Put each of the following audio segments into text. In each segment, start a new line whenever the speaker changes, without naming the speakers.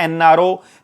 NRO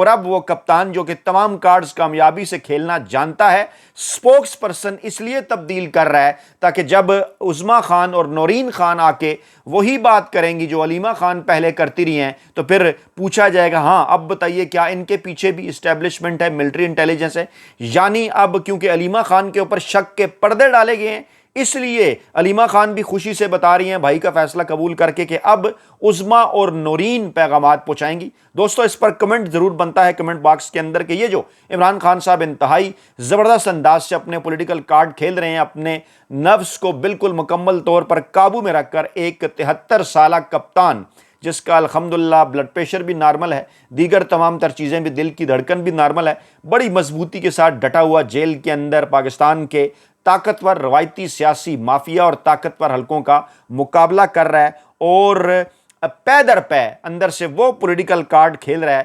اور اب وہ کپتان جو کہ تمام کارڈز کامیابی سے کھیلنا جانتا ہے، سپوکس پرسن اس لیے تبدیل کر رہا ہے تاکہ جب عظمیٰ خان اور نورین خان آ کے وہی بات کریں گی جو علیمہ خان پہلے کرتی رہی ہیں تو پھر پوچھا جائے گا ہاں اب بتائیے کیا ان کے پیچھے بھی اسٹیبلشمنٹ ہے، ملٹری انٹیلیجنس ہے؟ یعنی اب کیونکہ علیمہ خان کے اوپر شک کے پردے ڈالے گئے ہیں، اس لیے علیمہ خان بھی خوشی سے بتا رہی ہیں بھائی کا فیصلہ قبول کر کے کہ اب عظمیٰ اور نورین پیغامات پہنچائیں گی۔ دوستو اس پر کمنٹ ضرور بنتا ہے کمنٹ باکس کے اندر کہ یہ جو عمران خان صاحب انتہائی زبردست انداز سے اپنے پولیٹیکل کارڈ کھیل رہے ہیں، اپنے نفس کو بالکل مکمل طور پر قابو میں رکھ کر ایک 73 سالہ کپتان جس کا الحمدللہ بلڈ پریشر بھی نارمل ہے، دیگر تمام تر چیزیں بھی، دل کی دھڑکن بھی نارمل ہے، بڑی مضبوطی کے ساتھ ڈٹا ہوا جیل کے اندر پاکستان کے طاقتور روایتی سیاسی مافیا اور طاقتور حلقوں کا مقابلہ کر رہا ہے اور پے در پے اندر سے وہ پولیٹیکل کارڈ کھیل رہا ہے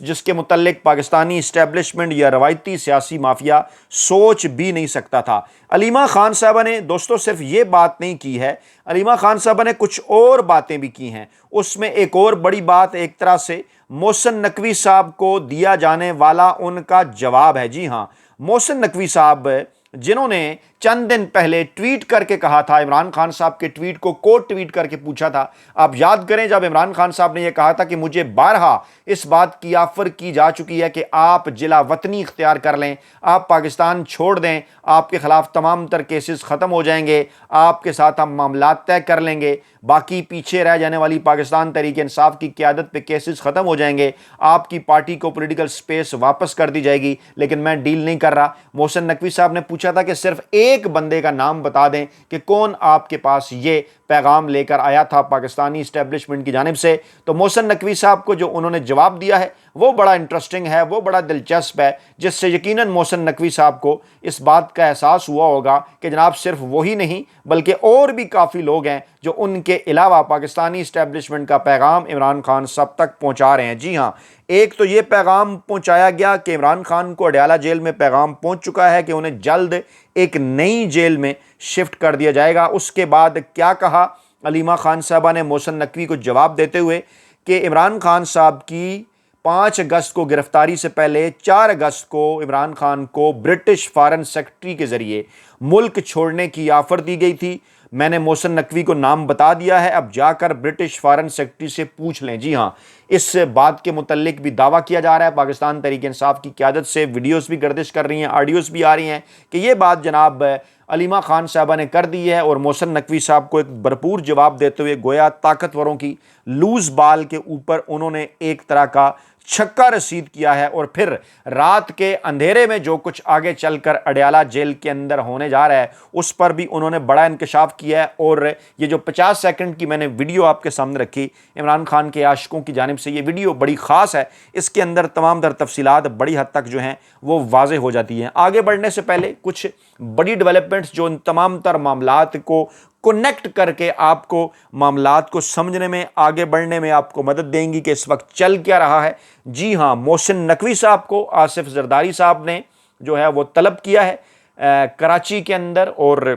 جس کے متعلق پاکستانی اسٹیبلشمنٹ یا روایتی سیاسی مافیا سوچ بھی نہیں سکتا تھا۔ علیمہ خان صاحبہ نے دوستو صرف یہ بات نہیں کی ہے، علیمہ خان صاحبہ نے کچھ اور باتیں بھی کی ہیں۔ اس میں ایک اور بڑی بات ایک طرح سے محسن نقوی صاحب کو دیا جانے والا ان کا جواب ہے۔ جی ہاں، محسن نقوی صاحب جنہوں نے چند دن پہلے ٹویٹ کر کے کہا تھا، عمران خان صاحب کے ٹویٹ کو کوٹ ٹویٹ کر کے پوچھا تھا۔ آپ یاد کریں جب عمران خان صاحب نے یہ کہا تھا کہ مجھے بارہا اس بات کی آفر کی جا چکی ہے کہ آپ جلا وطنی اختیار کر لیں، آپ پاکستان چھوڑ دیں، آپ کے خلاف تمام تر کیسز ختم ہو جائیں گے، آپ کے ساتھ ہم معاملات طے کر لیں گے، باقی پیچھے رہ جانے والی پاکستان تحریک انصاف کی قیادت پہ کیسز ختم ہو جائیں گے، آپ کی پارٹی کو پولیٹیکل سپیس واپس کر دی جائے گی، لیکن میں ڈیل نہیں کر رہا۔ محسن نقوی صاحب نے پوچھا تھا کہ صرف ایک بندے کا نام بتا دیں کہ کون آپ کے پاس یہ پیغام لے کر آیا تھا پاکستانی اسٹیبلشمنٹ کی جانب سے، تو محسن نقوی صاحب کو جو انہوں نے جواب دیا ہے وہ بڑا انٹرسٹنگ ہے، وہ بڑا دلچسپ ہے، جس سے یقیناً محسن نقوی صاحب کو اس بات کا احساس ہوا ہوگا کہ جناب صرف وہی نہیں بلکہ اور بھی کافی لوگ ہیں جو ان کے علاوہ پاکستانی اسٹیبلشمنٹ کا پیغام عمران خان صاحب تک پہنچا رہے ہیں۔ جی ہاں، ایک تو یہ پیغام پہنچایا گیا کہ عمران خان کو اڈیالہ جیل میں پیغام پہنچ چکا ہے کہ انہیں جلد ایک نئی جیل میں شفٹ کر دیا جائے گا۔ اس کے بعد کیا کہا علیمہ خان صاحبہ نے محسن نقوی کو جواب دیتے ہوئے کہ عمران خان صاحب کی 5 اگست کو گرفتاری سے پہلے 4 اگست کو عمران خان کو برٹش فارن سیکرٹری کے ذریعے ملک چھوڑنے کی آفر دی گئی تھی۔ میں نے محسن نقوی کو نام بتا دیا ہے، اب جا کر برٹش فارن سیکرٹری سے پوچھ لیں۔ جی ہاں، اس بات کے متعلق بھی دعویٰ کیا جا رہا ہے، پاکستان تحریک انصاف کی قیادت سے ویڈیوز بھی گردش کر رہی ہیں، آڈیوز بھی آ رہی ہیں کہ یہ بات جناب علیمہ خان صاحبہ نے کر دی ہے، اور محسن نقوی صاحب کو ایک بھرپور جواب دیتے ہوئے گویا طاقتوروں کی لوز بال کے اوپر انہوں نے ایک طرح کا چھکا رسید کیا ہے، اور پھر رات کے اندھیرے میں جو کچھ آگے چل کر اڈیالہ جیل کے اندر ہونے جا رہا ہے اس پر بھی انہوں نے بڑا انکشاف کیا ہے۔ اور یہ جو 50 سیکنڈ کی میں نے ویڈیو آپ کے سامنے رکھی عمران خان کے عاشقوں کی جانب سے، یہ ویڈیو بڑی خاص ہے، اس کے اندر تمام تر تفصیلات بڑی حد تک جو ہیں وہ واضح ہو جاتی ہیں۔ آگے بڑھنے سے پہلے کچھ بڑی ڈیولپمنٹس جو ان تمام تر معاملات کو کنیکٹ کر کے آپ کو معاملات کو سمجھنے میں، آگے بڑھنے میں آپ کو مدد دیں گی کہ اس وقت چل کیا رہا ہے۔ جی ہاں، محسن نقوی صاحب کو آصف زرداری صاحب نے جو ہے وہ طلب کیا ہے کراچی کے اندر، اور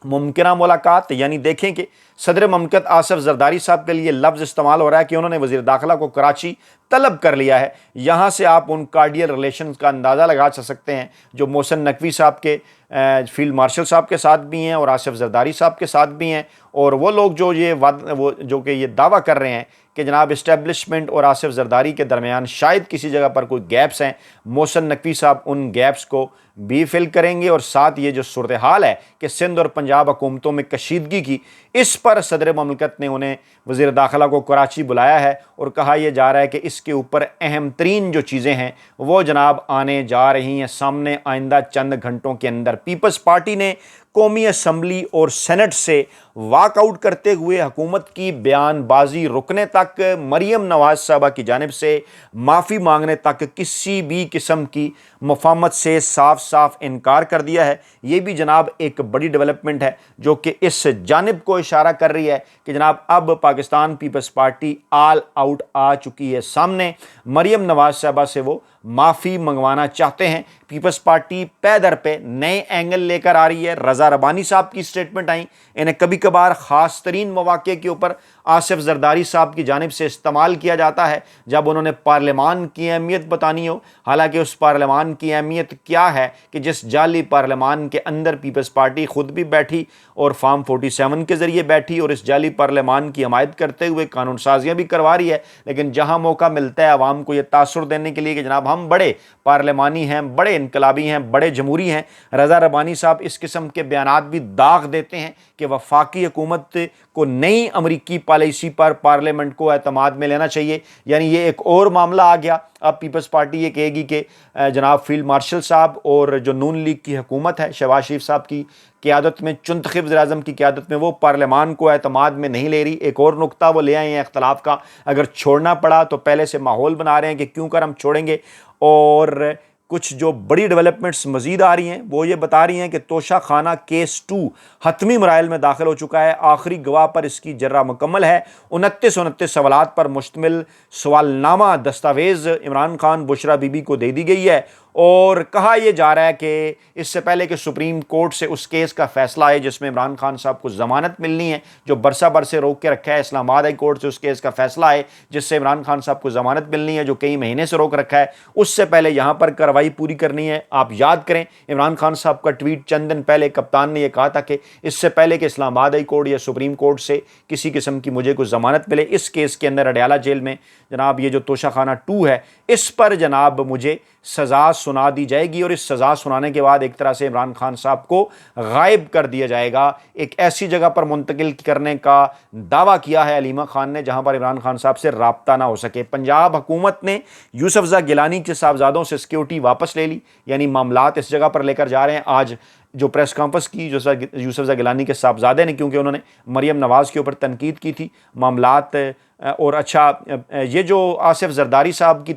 ممکنہ ملاقات، یعنی دیکھیں کہ صدر مملکت آصف زرداری صاحب کے لیے لفظ استعمال ہو رہا ہے کہ انہوں نے وزیر داخلہ کو کراچی طلب کر لیا ہے۔ یہاں سے آپ ان کارڈیل ریلیشنز کا اندازہ لگا سکتے ہیں جو محسن نقوی صاحب کے فیلڈ مارشل صاحب کے ساتھ بھی ہیں اور آصف زرداری صاحب کے ساتھ بھی ہیں، اور وہ لوگ جو یہ دعویٰ کر رہے ہیں کہ جناب اسٹیبلشمنٹ اور آصف زرداری کے درمیان شاید کسی جگہ پر کوئی گیپس ہیں، محسن نقوی صاحب ان گیپس کو بھی فل کریں گے، اور ساتھ یہ جو صورتحال ہے کہ سندھ اور پنجاب حکومتوں میں کشیدگی کی، اس پر صدر مملکت نے انہیں وزیر داخلہ کو کراچی بلایا ہے، اور کہا یہ جا رہا ہے کہ اس کے اوپر اہم ترین جو چیزیں ہیں وہ جناب آنے جا رہی ہیں سامنے آئندہ چند گھنٹوں کے اندر۔ پیپلز پارٹی نے قومی اسمبلی اور سینٹ سے واک آؤٹ کرتے ہوئے حکومت کی بیان بازی رکنے تک، مریم نواز صاحبہ کی جانب سے معافی مانگنے تک کسی بھی قسم کی مفاہمت سے صاف صاف انکار کر دیا ہے۔ یہ بھی جناب ایک بڑی ڈیولپمنٹ ہے جو کہ اس جانب کو اشارہ کر رہی ہے کہ جناب اب Pakistan Peoples Party all out آ چکی ہے سامنے، مریم نواز صاحبہ سے وہ معافی منگوانا چاہتے ہیں۔ پیپلز پارٹی پے در پہ نئے اینگل لے کر آ رہی ہے۔ رضا ربانی صاحب کی سٹیٹمنٹ آئیں، انہیں کبھی کبھار خاص ترین مواقع کے اوپر آصف زرداری صاحب کی جانب سے استعمال کیا جاتا ہے جب انہوں نے پارلیمان کی اہمیت بتانی ہو، حالانکہ اس پارلیمان کی اہمیت کیا ہے کہ جس جعلی پارلیمان کے اندر پیپلز پارٹی خود بھی بیٹھی اور فارم 47 کے ذریعے بیٹھی اور اس جعلی پارلیمان کی حمایت کرتے ہوئے قانون سازیاں بھی کروا رہی ہے، لیکن جہاں موقع ملتا ہے عوام کو یہ تاثر دینے کے لیے کہ جناب ہم بڑے پارلیمانی ہیں، بڑے انقلابی ہیں، بڑے جمہوری ہیں، رضا ربانی صاحب اس قسم کے بیانات بھی داغ دیتے ہیں کہ وفاقی حکومت کو نئی امریکی پالیسی پر پارلیمنٹ کو اعتماد میں لینا چاہیے، یعنی یہ ایک اور معاملہ آ گیا۔ اب پیپلز پارٹی یہ کہے گی کہ جناب فیلڈ مارشل صاحب اور جو نون لیگ کی حکومت ہے شہباز شریف صاحب کی قیادت میں، منتخب وزیر اعظم کی قیادت میں، وہ پارلیمان کو اعتماد میں نہیں لے رہی۔ ایک اور نقطہ وہ لے آئے ہیں اختلاف کا، اگر چھوڑنا پڑا تو پہلے سے ماحول بنا رہے ہیں کہ کیوں کر ہم چھوڑیں گے، اور کچھ جو بڑی ڈیولپمنٹس مزید آ رہی ہیں وہ یہ بتا رہی ہیں کہ توشہ خانہ کیس 2 حتمی مراحل میں داخل ہو چکا ہے، آخری گواہ پر اس کی جرہ مکمل ہے، 29 سوالات پر مشتمل سوال نامہ دستاویز عمران خان بشرا بی بی کو دے دی گئی ہے، اور کہا یہ جا رہا ہے کہ اس سے پہلے کہ سپریم کورٹ سے اس کیس کا فیصلہ آئے جس میں عمران خان صاحب کو ضمانت ملنی ہے، جو برسہ برسے روک کے رکھا ہے، اسلام آباد ہائی کورٹ سے اس کیس کا فیصلہ آئے جس سے عمران خان صاحب کو ضمانت ملنی ہے، جو کئی مہینے سے روک رکھا ہے، اس سے پہلے یہاں پر کارروائی پوری کرنی ہے۔ آپ یاد کریں عمران خان صاحب کا ٹویٹ چند دن پہلے کپتان نے یہ کہا تھا کہ اس سے پہلے کہ اسلام آباد ہائی کورٹ یا سپریم کورٹ سے کسی قسم کی مجھے کوئی ضمانت ملے، اس کیس کے اندر اڈیالہ جیل میں جناب یہ جو توشہ خانہ 2 ہے اس پر جناب مجھے سزا سنا دی جائے گی، اور اس سزا سنانے کے بعد ایک طرح سے عمران خان صاحب کو غائب کر دیا جائے گا۔ ایک ایسی جگہ پر منتقل کرنے کا دعویٰ کیا ہے علیمہ خان نے جہاں پر عمران خان صاحب سے رابطہ نہ ہو سکے۔ پنجاب حکومت نے یوسفزئی گیلانی کے صاحبزادوں سے سیکیورٹی واپس لے لی، یعنی معاملات اس جگہ پر لے کر جا رہے ہیں۔ آج جو پریس کانفرنس کی یوسفزئی گیلانی کے صاحبزادے نے، کیونکہ انہوں نے مریم نواز کے اوپر تنقید کی تھی معاملات، اور اچھا یہ جو آصف زرداری صاحب کی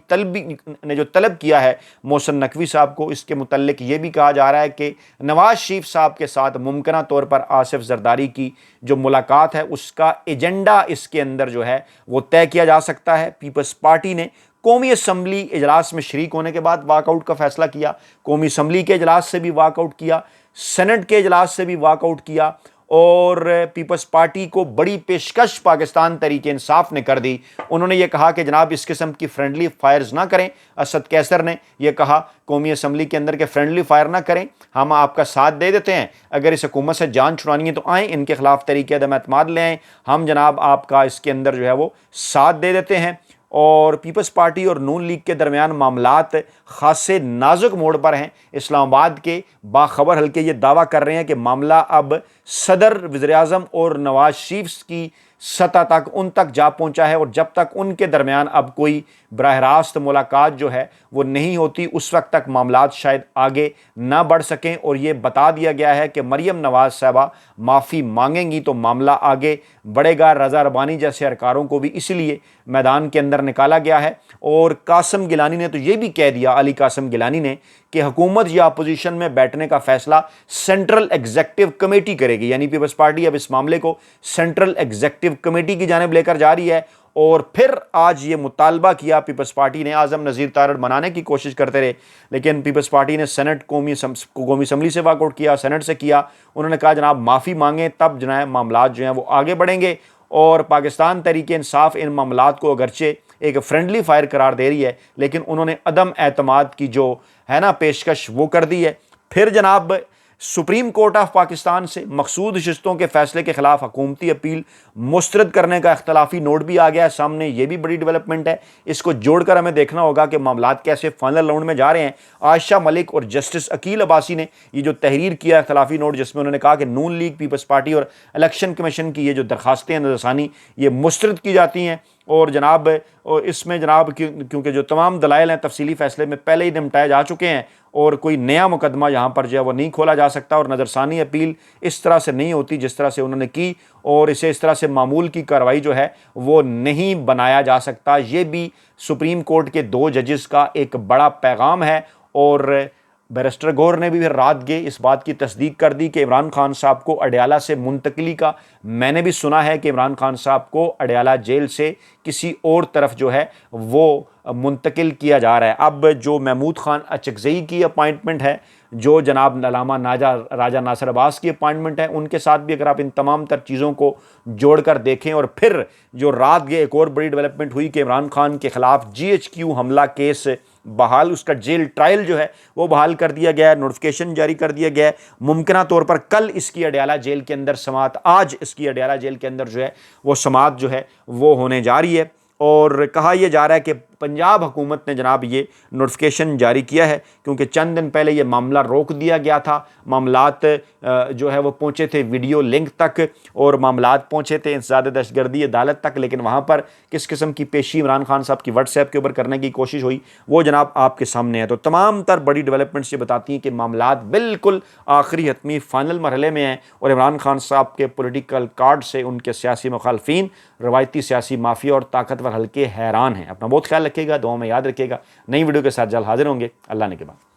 نے جو طلب کیا ہے محسن نقوی صاحب کو، اس کے متعلق یہ بھی کہا جا رہا ہے کہ نواز شریف صاحب کے ساتھ ممکنہ طور پر آصف زرداری کی جو ملاقات ہے اس کا ایجنڈا اس کے اندر جو ہے وہ طے کیا جا سکتا ہے۔ پیپلز پارٹی نے قومی اسمبلی اجلاس میں شریک ہونے کے بعد واک آؤٹ کا فیصلہ کیا، قومی اسمبلی کے اجلاس سے بھی واک آؤٹ کیا، سینٹ کے اجلاس سے بھی واک آؤٹ کیا، اور پیپلز پارٹی کو بڑی پیشکش پاکستان تحریک انصاف نے کر دی۔ انہوں نے یہ کہا کہ جناب اس قسم کی فرینڈلی فائرز نہ کریں، اسد کیسر نے یہ کہا قومی اسمبلی کے اندر کہ فرینڈلی فائر نہ کریں، ہم آپ کا ساتھ دے دیتے ہیں، اگر اس حکومت سے جان چھڑانی ہے تو آئیں، ان کے خلاف تحریک عدم اعتماد لے آئیں، ہم جناب آپ کا اس کے اندر جو ہے وہ ساتھ دے دیتے ہیں۔ اور پیپلز پارٹی اور نون لیگ کے درمیان معاملات خاصے نازک موڑ پر ہیں۔ اسلام آباد کے باخبر حلقے یہ دعویٰ کر رہے ہیں کہ معاملہ اب صدر، وزیر اعظم اور نواز شریف کی سطح تک ان تک جا پہنچا ہے، اور جب تک ان کے درمیان اب کوئی براہ راست ملاقات جو ہے وہ نہیں ہوتی اس وقت تک معاملات شاید آگے نہ بڑھ سکیں، اور یہ بتا دیا گیا ہے کہ مریم نواز صاحبہ معافی مانگیں گی تو معاملہ آگے بڑھے گا۔ رضا ربانی جیسے اہلکاروں کو بھی اسی لیے میدان کے اندر نکالا گیا ہے، اور قاسم گیلانی نے تو یہ بھی کہہ دیا، علی قاسم گیلانی نے، کہ حکومت یا اپوزیشن میں بیٹھنے کا فیصلہ سینٹرل ایگزیکٹو کمیٹی کرے گی، یعنی پیپلز پارٹی اب اس معاملے کو سینٹرل ایگزیکٹو کمیٹی کی جانب لے کر جا رہی ہے۔ اور پھر آج یہ مطالبہ کیا پیپلز پارٹی نے، اعظم نذیر تارڑ منانے کی کوشش کرتے رہے لیکن پیپلز پارٹی نے سینٹ قومی اسمبلی سے واک آؤٹ کیا، سینٹ سے کیا، انہوں نے کہا جناب معافی مانگیں تب جناب معاملات جو ہیں وہ آگے بڑھیں گے، اور پاکستان تحریک انصاف ان معاملات کو اگرچہ ایک فرینڈلی فائر قرار دے رہی ہے لیکن انہوں نے عدم اعتماد کی جو ہے نا پیشکش وہ کر دی ہے۔ پھر جناب سپریم کورٹ آف پاکستان سے مقصود نشستوں کے فیصلے کے خلاف حکومتی اپیل مسترد کرنے کا اختلافی نوٹ بھی آ گیا ہے سامنے، یہ بھی بڑی ڈیولپمنٹ ہے، اس کو جوڑ کر ہمیں دیکھنا ہوگا کہ معاملات کیسے فائنل راؤنڈ میں جا رہے ہیں۔ عائشہ ملک اور جسٹس عقیل عباسی نے یہ جو تحریر کیا اختلافی نوٹ جس میں انہوں نے کہا کہ نون لیگ، پیپلز پارٹی اور الیکشن کمیشن کی یہ جو درخواستیں نظر ثانی یہ مسترد کی جاتی ہیں، اور جناب اس میں جناب کیونکہ جو تمام دلائل ہیں تفصیلی فیصلے میں پہلے ہی نمٹائے جا چکے ہیں اور کوئی نیا مقدمہ یہاں پر جو ہے وہ نہیں کھولا جا سکتا، اور نظر ثانی اپیل اس طرح سے نہیں ہوتی جس طرح سے انہوں نے کی، اور اسے اس طرح سے معمول کی کارروائی جو ہے وہ نہیں بنایا جا سکتا۔ یہ بھی سپریم کورٹ کے 2 ججز کا ایک بڑا پیغام ہے، اور بیرسٹر گور نے بھی پھر رات گئے اس بات کی تصدیق کر دی کہ عمران خان صاحب کو اڈیالہ سے منتقلی کا، میں نے بھی سنا ہے کہ عمران خان صاحب کو اڈیالہ جیل سے کسی اور طرف جو ہے وہ منتقل کیا جا رہا ہے۔ اب جو محمود خان اچکزئی کی اپائنٹمنٹ ہے جو جناب علامہ راجہ ناصر عباس کی اپائنٹمنٹ ہے ان کے ساتھ بھی اگر آپ ان تمام تر چیزوں کو جوڑ کر دیکھیں، اور پھر جو رات یہ ایک اور بڑی ڈیولپمنٹ ہوئی کہ عمران خان کے خلاف GHQ حملہ کیس بحال، اس کا جیل ٹرائل جو ہے وہ بحال کر دیا گیا ہے، نوٹیفیکیشن جاری کر دیا گیا ہے، ممکنہ طور پر کل اس کی اڈیالہ جیل کے اندر سماعت، آج اس کی اڈیالہ جیل کے اندر جو ہے وہ سماعت جو ہے وہ ہونے جا رہی ہے، اور کہا یہ جا رہا ہے کہ پنجاب حکومت نے جناب یہ نوٹیفیکیشن جاری کیا ہے کیونکہ چند دن پہلے یہ معاملہ روک دیا گیا تھا، معاملات جو ہے وہ پہنچے تھے ویڈیو لنک تک، اور معاملات پہنچے تھے انسداد دہشت گردی عدالت تک، لیکن وہاں پر کس قسم کی پیشی عمران خان صاحب کی واٹس ایپ کے اوپر کرنے کی کوشش ہوئی وہ جناب آپ کے سامنے ہے۔ تو تمام تر بڑی ڈیولپمنٹس یہ بتاتی ہیں کہ معاملات بالکل آخری حتمی فائنل مرحلے میں ہیں، اور عمران خان صاحب کے پولیٹیکل کارڈ سے ان کے سیاسی مخالفین، روایتی سیاسی مافیا اور طاقتور حلقے حیران ہیں۔ اپنا بہت خیال رکھیے گا، دعاؤں میں یاد رکھیے گا۔ نئی ویڈیو کے ساتھ جلد حاضر ہوں گے، اللہ نے کے بعد۔